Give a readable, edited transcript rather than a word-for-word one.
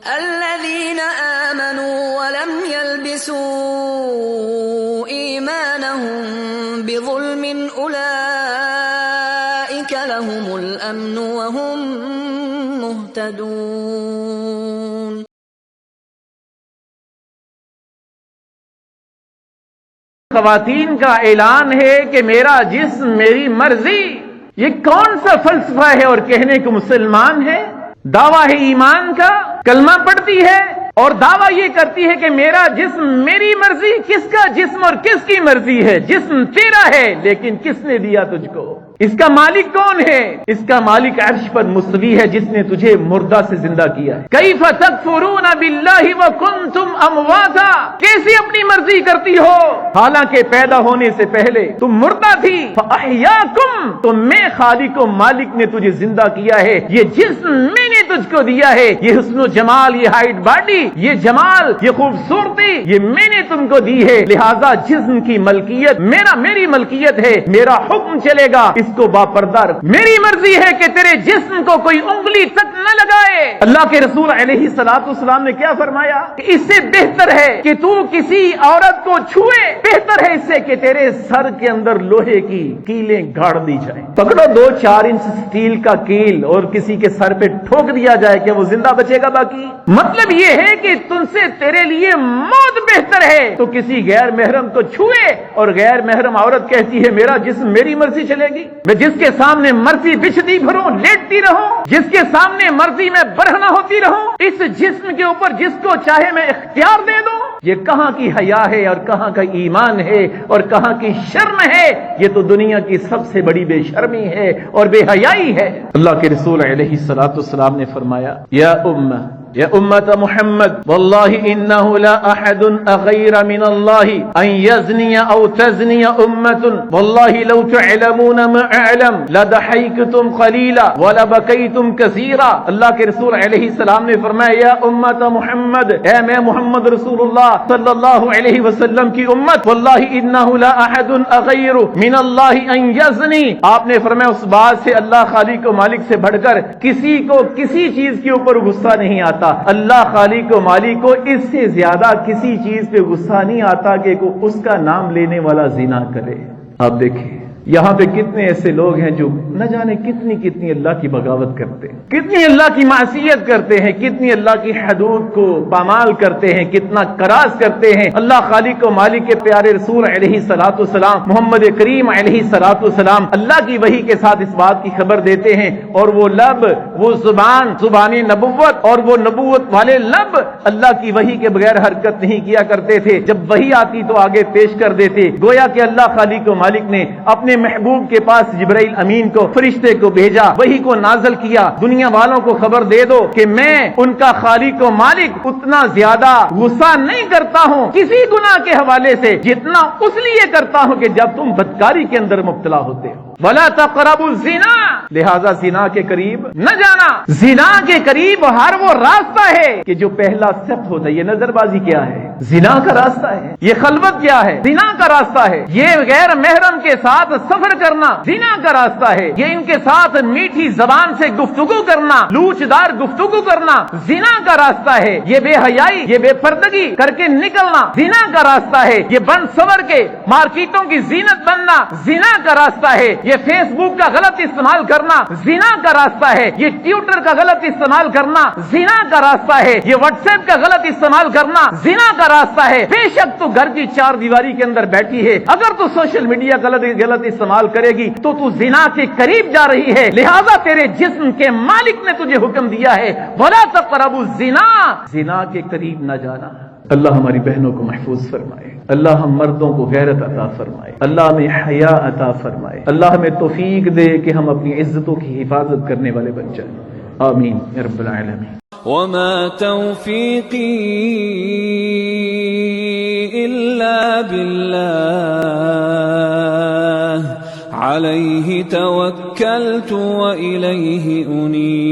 الذين آمنوا ولم يلبسوا إيمانهم بظلم أولئك لهم الأمن وهم مهتدون. خواتین کا اعلان ہے کہ میرا جسم میری مرضی. یہ کون سا فلسفہ ہے اور کہنے کو مسلمان ہے؟ دعویٰ ہے ایمان کا، کلمہ پڑھتی ہے اور دعویٰ یہ کرتی ہے کہ میرا جسم میری مرضی. کس کا جسم اور کس کی مرضی ہے؟ جسم تیرا ہے لیکن کس نے دیا تجھ کو؟ اس کا مالک کون ہے؟ اس کا مالک عرش پر مستوی ہے جس نے تجھے مردہ سے زندہ کیا ہے. کیف تکفرون باللہ وکنتم امواتا، کیسے اپنی مرضی کرتی ہو حالانکہ پیدا ہونے سے پہلے تم مردہ تھی. فاحیاکم، تو میں خالق و مالک نے تجھے زندہ کیا ہے. یہ جسم میں نے تجھ کو دیا ہے، یہ حسن و جمال، یہ ہائٹ باڈی، یہ جمال، یہ خوبصورتی یہ میں نے تم کو دی ہے. لہذا جسم کی ملکیت میری ملکیت ہے، میرا حکم چلے گا، اس کو باپردہ رکھ. میری مرضی ہے کہ تیرے جسم کو کوئی انگلی تک نہ لگائے. اللہ کے رسول علیہ الصلوۃ والسلام نے کیا فرمایا کہ اس سے بہتر ہے کہ تو کسی عورت کو چھوئے، بہتر ہے اس سے کہ تیرے سر کے اندر لوہے کی کیلیں گاڑ دی جائیں. پکڑو 2-4 انچ سٹیل کا کیل اور کسی کے سر پہ ٹھوک دیا جائے کہ وہ زندہ بچے گا باقی؟ مطلب یہ ہے کہ تم سے تیرے لیے موت بہتر ہے. تو کسی غیر محرم کو چھوئے اور غیر محرم عورت کہتی ہے میرا جسم میری مرضی چلے گی. میں جس کے سامنے مرضی بچھتی پھروں، لیٹتی رہوں، جس کے سامنے مرضی میں برہنہ ہوتی رہوں، اس جسم کے اوپر جس کو چاہے میں اختیار دے دوں. یہ کہاں کی حیا ہے اور کہاں کا ایمان ہے اور کہاں کی شرم ہے؟ یہ تو دنیا کی سب سے بڑی بے شرمی ہے اور بے حیائی ہے. اللہ کے رسول علیہ الصلوۃ والسلام نے فرمایا یا امت محمد واللہ انہ لا احد اغیر من اللہ ان یزنی او تزنی امت واللہ لو تعلمون ما اعلم لضحکتم قلیلا ولبکیتم کثیرا. اللہ کے رسول علیہ السلام نے فرمایا یا امت محمد، اے میں محمد رسول اللہ صلی اللہ علیہ وسلم کی امت، واللہ انہ لا احد اغیر من اللہ ان یزنی. آپ نے فرمایا اس بات سے اللہ خالق و مالک سے بڑھ کر کسی کو کسی چیز کے اوپر غصہ نہیں آتا. اللہ خالق و مالک کو اس سے زیادہ کسی چیز پہ غصہ نہیں آتا کہ اس کا نام لینے والا زنا کرے. آپ دیکھیں یہاں پہ کتنے ایسے لوگ ہیں جو نہ جانے کتنی اللہ کی بغاوت کرتے ہیں، کتنی اللہ کی معصیت کرتے ہیں، کتنی اللہ کی حدود کو پامال کرتے ہیں، کتنا کراس کرتے ہیں. اللہ خالق و مالک کے پیارے رسول علیہ الصلوۃ والسلام محمد کریم علیہ الصلوۃ والسلام اللہ کی وحی کے ساتھ اس بات کی خبر دیتے ہیں اور وہ لب، وہ زبان نبوت اور وہ نبوت والے لب اللہ کی وحی کے بغیر حرکت نہیں کیا کرتے تھے. جب وحی آتی تو آگے پیش کر دیتے، گویا کہ اللہ خالق و مالک نے اپنے محبوب کے پاس جبرائیل امین کو، فرشتے کو بھیجا، وحی کو نازل کیا. دنیا والوں کو خبر دے دو کہ میں ان کا خالق و مالک اتنا زیادہ غصہ نہیں کرتا ہوں کسی گناہ کے حوالے سے جتنا اس لیے کرتا ہوں کہ جب تم بدکاری کے اندر مبتلا ہوتے ہو. وَلَا تَقْرَبُوا الزِّنَا، لہذا زنا کے قریب نہ جانا. زنا کے قریب ہر وہ راستہ ہے کہ جو پہلا سٹیپ ہوتا ہے. یہ نظر بازی کیا ہے؟ زنا کا راستہ ہے. یہ خلوت کیا ہے؟ زنا کا راستہ ہے. یہ غیر محرم کے ساتھ سفر کرنا زنا کا راستہ ہے. یہ ان کے ساتھ میٹھی زبان سے گفتگو کرنا، لوچدار گفتگو کرنا زنا کا راستہ ہے. یہ بے حیائی، یہ بے پردگی کر کے نکلنا زنا کا راستہ ہے. یہ بن سور کے مارکیٹوں کی زینت بننا زنا کا راستہ ہے. یہ فیس بک کا غلط استعمال کرنا زنا کا راستہ ہے. یہ ٹویٹر کا غلط استعمال کرنا زنا کا راستہ ہے. یہ واٹس ایپ کا غلط استعمال کرنا زنا کا راستہ ہے. بے شک تو گھر کی 4 دیواری کے اندر بیٹھی ہے، اگر تو سوشل میڈیا کا غلط استعمال کرے گی تو زنا کے قریب جا رہی ہے. لہذا تیرے جسم کے مالک نے تجھے حکم دیا ہے وَلَا تَقْرَبُوا الزِّنَا، زنا کے قریب نہ جانا. اللہ ہماری بہنوں کو محفوظ فرمائے. اللہ ہم مردوں کو غیرت عطا فرمائے. اللہ ہمیں حیا عطا فرمائے. اللہ ہمیں توفیق دے کہ ہم اپنی عزتوں کی حفاظت کرنے والے بن جائیں. آمین یا رب العالمین. وما توفیقی الا باللہ علیہ توکلت وإلیہ انیب.